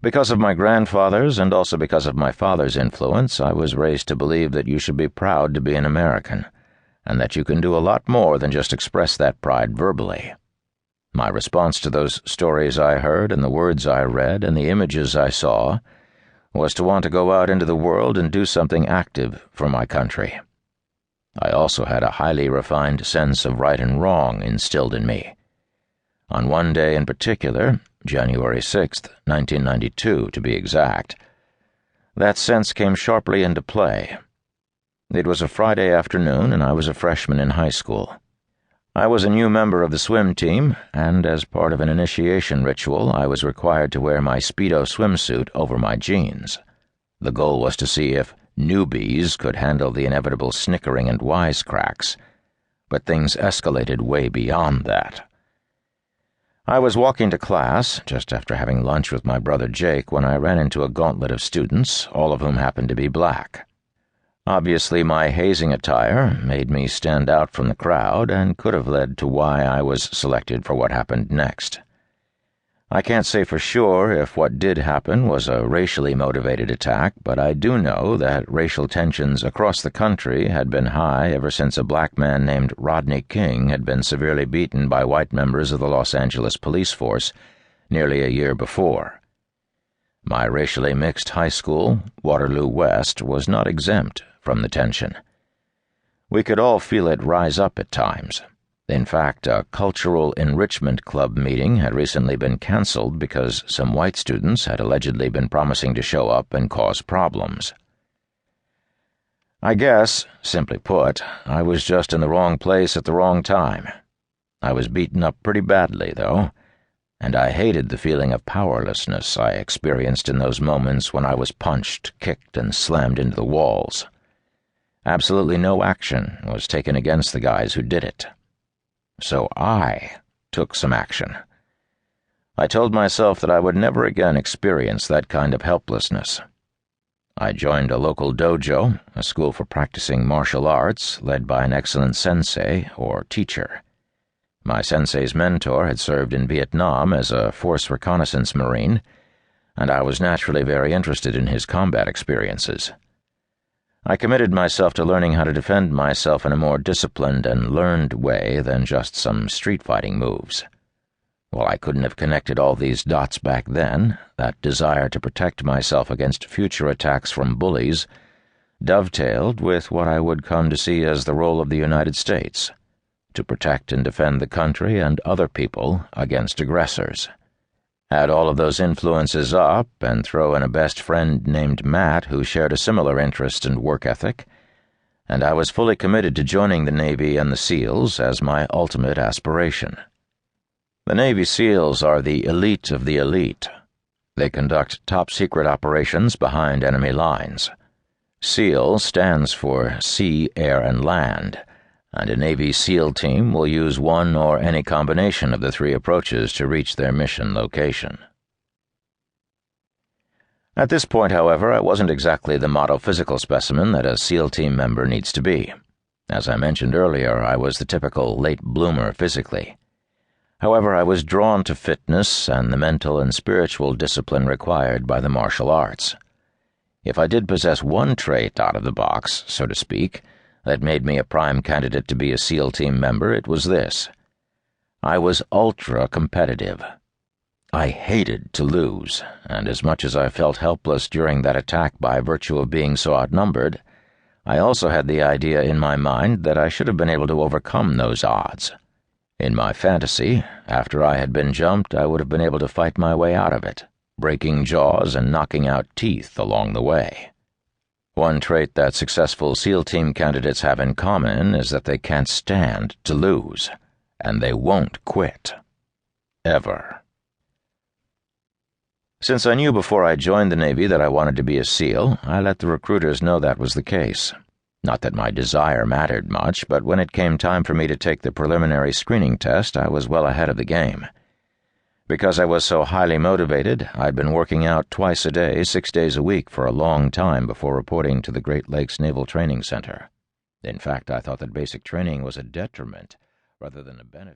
Because of my grandfather's and also because of my father's influence, I was raised to believe that you should be proud to be an American, and that you can do a lot more than just express that pride verbally. My response to those stories I heard and the words I read and the images I saw was to want to go out into the world and do something active for my country. I also had a highly refined sense of right and wrong instilled in me. On one day in particular, January 6th, 1992 to be exact, that sense came sharply into play. It was a Friday afternoon and I was a freshman in high school. I was a new member of the swim team, and as part of an initiation ritual, I was required to wear my Speedo swimsuit over my jeans. The goal was to see if newbies could handle the inevitable snickering and wisecracks, but things escalated way beyond that. I was walking to class, just after having lunch with my brother Jake, when I ran into a gauntlet of students, all of whom happened to be black. Obviously, my hazing attire made me stand out from the crowd and could have led to why I was selected for what happened next. I can't say for sure if what did happen was a racially motivated attack, but I do know that racial tensions across the country had been high ever since a black man named Rodney King had been severely beaten by white members of the Los Angeles police force nearly a year before. My racially mixed high school, Waterloo West, was not exempt from the tension. We could all feel it rise up at times. In fact, a cultural enrichment club meeting had recently been canceled because some white students had allegedly been promising to show up and cause problems. I guess, simply put, I was just in the wrong place at the wrong time. I was beaten up pretty badly, though, and I hated the feeling of powerlessness I experienced in those moments when I was punched, kicked, and slammed into the walls. Absolutely no action was taken against the guys who did it. So I took some action. I told myself that I would never again experience that kind of helplessness. I joined a local dojo, a school for practicing martial arts, led by an excellent sensei, or teacher. My sensei's mentor had served in Vietnam as a force reconnaissance marine, and I was naturally very interested in his combat experiences. I committed myself to learning how to defend myself in a more disciplined and learned way than just some street fighting moves. While I couldn't have connected all these dots back then, that desire to protect myself against future attacks from bullies dovetailed with what I would come to see as the role of the United States, to protect and defend the country and other people against aggressors. Add all of those influences up and throw in a best friend named Matt who shared a similar interest and work ethic, and I was fully committed to joining the Navy and the SEALs as my ultimate aspiration. The Navy SEALs are the elite of the elite. They conduct top-secret operations behind enemy lines. SEAL stands for Sea, Air, and Land, and a Navy SEAL team will use one or any combination of the three approaches to reach their mission location. At this point, however, I wasn't exactly the model physical specimen that a SEAL team member needs to be. As I mentioned earlier, I was the typical late bloomer physically. However, I was drawn to fitness and the mental and spiritual discipline required by the martial arts. If I did possess one trait out of the box, so to speak, that made me a prime candidate to be a SEAL team member, it was this. I was ultra-competitive. I hated to lose, and as much as I felt helpless during that attack by virtue of being so outnumbered, I also had the idea in my mind that I should have been able to overcome those odds. In my fantasy, after I had been jumped, I would have been able to fight my way out of it, breaking jaws and knocking out teeth along the way. One trait that successful SEAL team candidates have in common is that they can't stand to lose, and they won't quit. Ever. Since I knew before I joined the Navy that I wanted to be a SEAL, I let the recruiters know that was the case. Not that my desire mattered much, but when it came time for me to take the preliminary screening test, I was well ahead of the game. Because I was so highly motivated, I'd been working out twice a day, 6 days a week for a long time before reporting to the Great Lakes Naval Training Center. In fact, I thought that basic training was a detriment rather than a benefit.